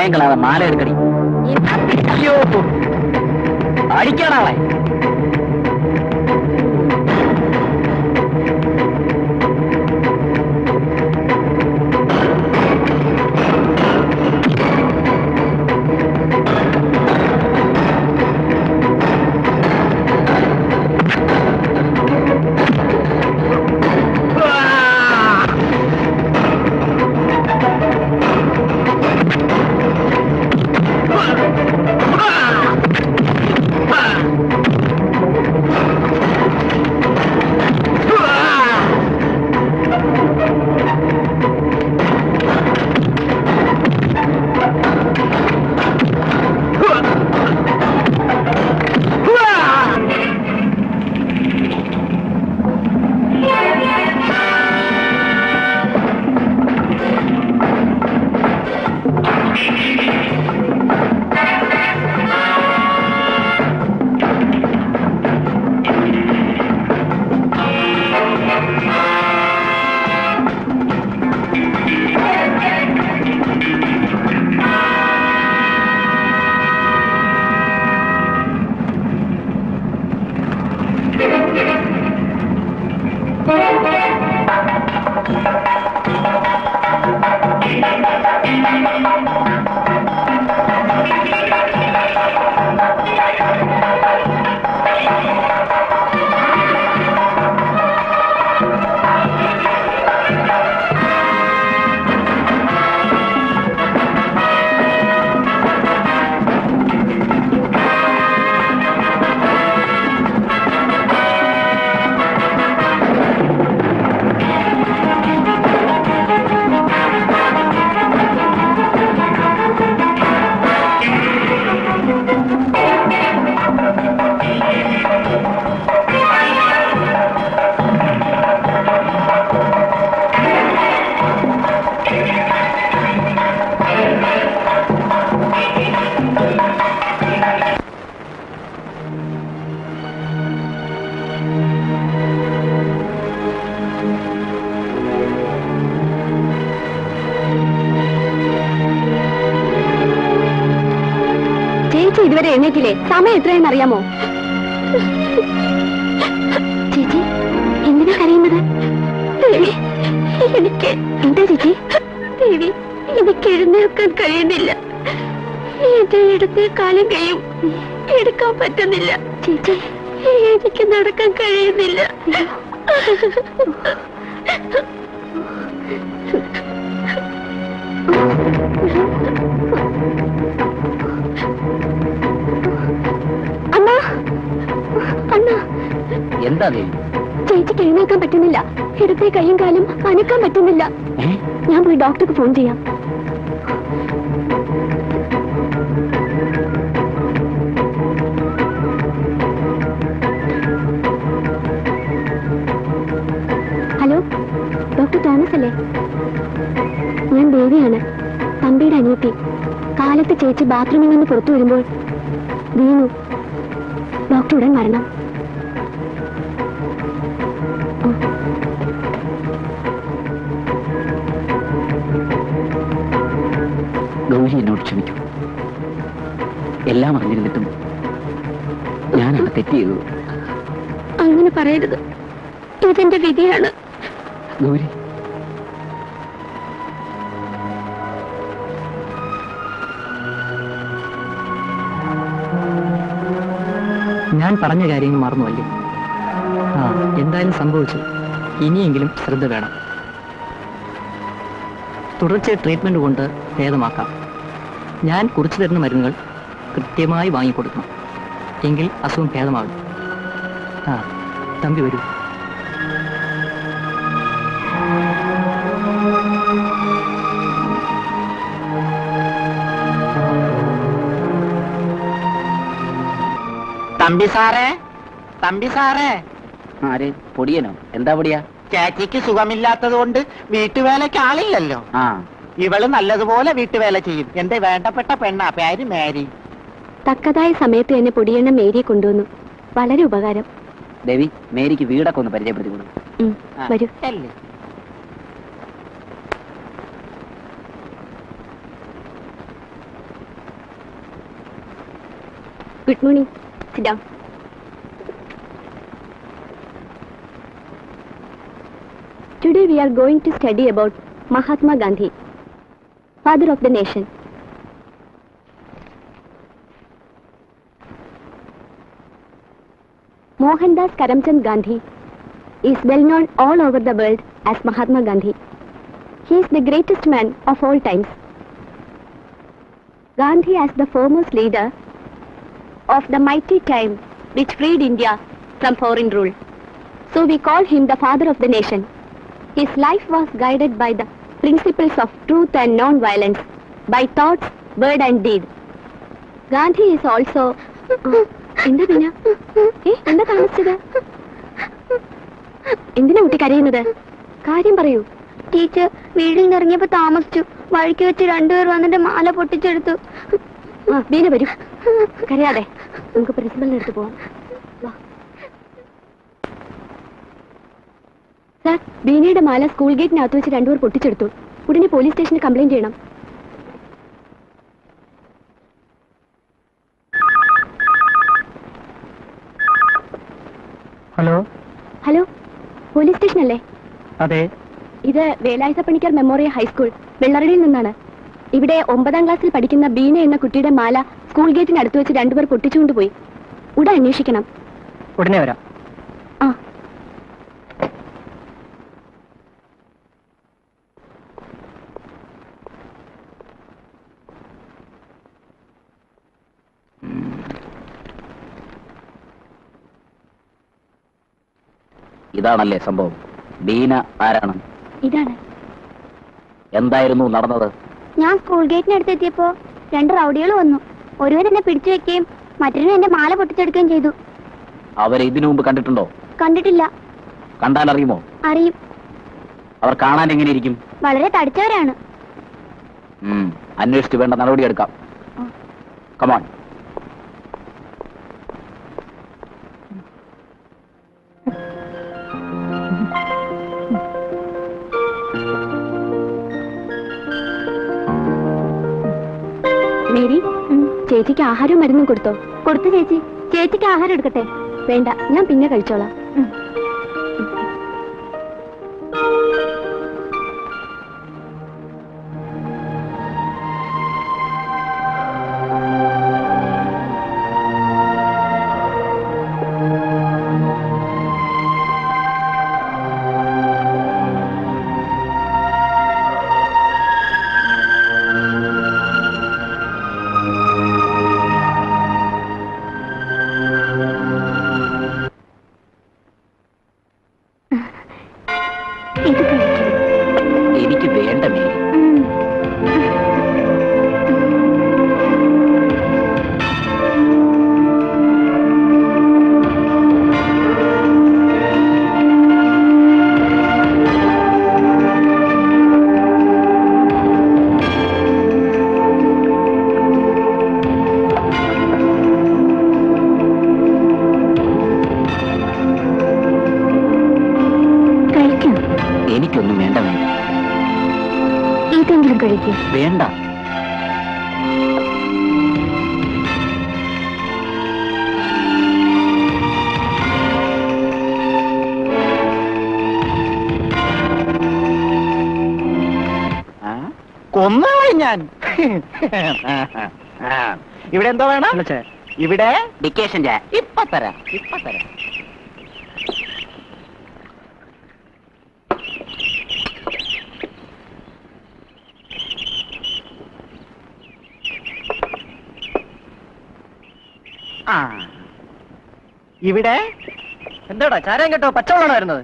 സമയം കളാതെ മാല എടുക്കടി. അയ്യോ, അടിക്കാനാളെ. ഇതുവരെ എഴുന്നേറ്റില്ലേ? സമയം എത്രയെന്ന് അറിയാമോ? ചേച്ചി എന്തിനാ കരയുന്നത്? എനിക്ക് എന്താ ചേച്ചി? ദേവി, എനിക്ക് എഴുന്നേൽക്കാൻ കഴിയുന്നില്ല. എന്റെ ഇടത്തെ കാലം കൈയും എടുക്കാൻ പറ്റുന്നില്ല. ചേച്ചി, എനിക്ക് നടക്കാൻ കഴിയുന്നില്ല. എന്താ ദേവി? ചേച്ചിക്ക് എഴുന്നേൽക്കാൻ പറ്റുന്നില്ല. ഇടത്തെ കൈയും കാലും അനക്കാൻ പറ്റുന്നില്ല. ഞാൻ പോയി ഡോക്ടർക്ക് ഫോൺ ചെയ്യാം. ഹലോ, ഡോക്ടർ തോമസ് അല്ലേ? ഞാൻ ദേവിയാണ്, തമ്പിയുടെ അനിയത്തി. കാലത്ത് ചേച്ചി ബാത്റൂമിൽ നിന്ന് പുറത്തു വരുമ്പോൾ വീണു. ഡോക്ടർ ഉടൻ മരണം. ഗൗരി എന്നോട് ക്ഷമിക്കൂ. എല്ലാം അറിഞ്ഞിരുന്നിട്ടും ഞാനാണ് തെറ്റ് ചെയ്തത്. അങ്ങനെ പറയരുത്, ഇതെന്റെ വിധിയാണ്. ഗൗരി, ഞാൻ പറഞ്ഞ കാര്യങ്ങൾ മറന്നുവല്ലേ? എന്തായാലും സംഭവിച്ചു. ഇനിയെങ്കിലും ശ്രദ്ധ വേണം. തുടർച്ചയായ ട്രീറ്റ്മെന്റ് കൊണ്ട് ഭേദമാക്കാം. ഞാൻ കുറിച്ചു തരുന്ന മരുന്നുകൾ കൃത്യമായി വാങ്ങിക്കൊടുക്കണം. എങ്കിൽ അസുഖം ഭേദമാകും. തമ്പി വരൂ. തമ്പി സാറേ, തമ്പി സാറേ. ആര്? പൊടിയനോ? എന്താ പൊടിയാ? ചേച്ചിക്ക് സുഖമില്ലാത്തത് കൊണ്ട് വീട്ടുവേലയ്ക്ക് ആളില്ലല്ലോ. ഇവള് നല്ലതുപോലെ വീട്ടുവേല ചെയ്യും. എന്റെ വേണ്ടപ്പെട്ട പെണ്ണാ, പേര് മേരി. തക്കതായ സമയത്ത് തന്നെ പൊടിയണ്ണ മേരിയെ കൊണ്ടുവന്നു. വളരെ ഉപകാരം. ദേവി, മേരിക്ക് വീടൊക്കെ ഒന്ന് പരിചയപ്പെടുത്തി കൊടുക്കും. വരൂ. Good morning. Sit down. Today we are going to study about Mahatma Gandhi, father of the nation. Mohandas Karamchand Gandhi is well known all over the world as Mahatma Gandhi. He is the greatest man of all times. Gandhi as the foremost leader of the mighty time which freed India from foreign rule. So we call him the father of the nation. His life was guided by the principles of truth and non-violence, by thoughts, word and deed. Gandhi is also... എന്താ പിന്നെ എന്താ താമസിച്ചത്? എന്തിനാ കുട്ടി കരയുന്നത്? കാര്യം പറയൂ. Teacher വീട്ടിൽ നിന്ന് ഇറങ്ങിയപ്പോ താമസിച്ചു. വഴിക്ക് വെച്ച് രണ്ടുപേർ വന്നിട്ട് മാല പൊട്ടിച്ചെടുത്തു. ബീന വരൂ, കരയാതെ നമുക്ക് പ്രിൻസിപ്പലിന്റെ അടുത്ത് പോവാം. സാർ, ബീനയുടെ മാല സ്കൂൾ ഗേറ്റിനകത്ത് വെച്ച് രണ്ടുപേർ പൊട്ടിച്ചെടുത്തു. ഉടനെ പോലീസ് സ്റ്റേഷനിൽ കംപ്ലൈന്റ് ചെയ്യണം. ഹലോ. ഹലോ, പോലീസ് സ്റ്റേഷൻ അല്ലേ? അതെ. ഇത് വേലായുധ പണിക്കർ മെമ്മോറിയൽ ഹൈസ്കൂൾ വെള്ളറടിയിൽ നിന്നാണ്. ഇവിടെ 9ാം ക്ലാസ്സിൽ പഠിക്കുന്ന ബീന എന്ന കുട്ടിയുടെ മാല സ്കൂൾ ഗേറ്റിനടുത്ത് വെച്ച് രണ്ടുപേർ പൊട്ടിച്ചുകൊണ്ടുപോയി. ഉടൻ അന്വേഷിക്കണം. ഉടനെ വരാം. ആ. ഇതാണല്ലേ സംഭവം? ബീന ആരാണ്? ഇതാണ്. എന്തായിരുന്നു നടന്നത്? ഞാൻ സ്കൂൾ ഗേറ്റിനടുത്ത് എത്തിയപ്പോ 2 റൗഡികൾ വന്നു. ഒരുവൻ എന്നെ പിടിച്ചു വെക്കുകയും മറ്റൊരു എന്റെ മാല പൊട്ടിച്ചെടുക്കുകയും ചെയ്തു. അവരെ ഇതിനു മുമ്പ് കണ്ടിട്ടുണ്ടോ? കണ്ടിട്ടില്ല. കണ്ടാൽ അറിയുമോ? അറിയും. അവർ കാണാൻ എങ്ങനെയിരിക്കും? വളരെ തടിച്ചവരാണ്. അന്വേഷിച്ച് വേണ്ട നടപടി എടുക്കാം. കമോൺ. മേരി, ചേച്ചിക്ക് ആഹാരവും മരുന്നും കൊടുത്തോ? കൊടുത്തു ചേച്ചി. ചേച്ചിക്ക് ആഹാരം എടുക്കട്ടെ? വേണ്ട, ഞാൻ പിന്നെ കഴിച്ചോളാം. എനിക്ക് വേണ്ട മേരി. എനിക്കൊന്നും വേണ്ട മേരി. ഇതെങ്കിലും കഴിക്കും. വേണ്ട. കൊന്നുകളെ ഞാൻ. ഇവിടെ എന്തോ വേണം? ഇവിടെ ഡിക്കേഷൻ ചായ. ഇപ്പൊ തരാം, ഇപ്പൊ തരാം. ഇവിടെ എന്താടാ ചാരം കേട്ടോ? പച്ചവെള്ളമാണ് വരുന്നത്.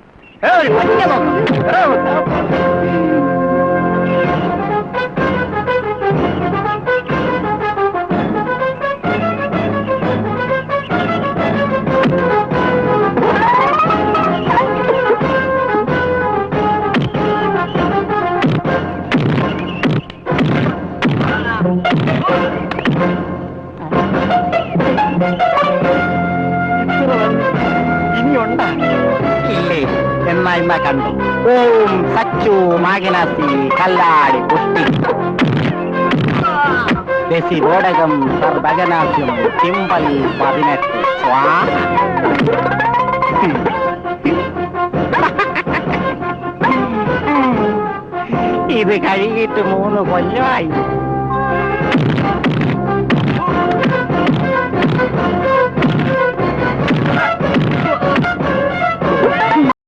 ഇനിയുണ്ടാ? ഇല്ലേ? എന്നാ കണ്ടു. ഓം സച്ചു മാഗനാസി കല്ലാടി പുഷ്ടി. ദശിവോടകം സർവകനാസ്യം സിമ്പൽ 18 സ്വാഹ. ഇത് കഴിഞ്ഞിട്ട് 3 കൊല്ലമായി.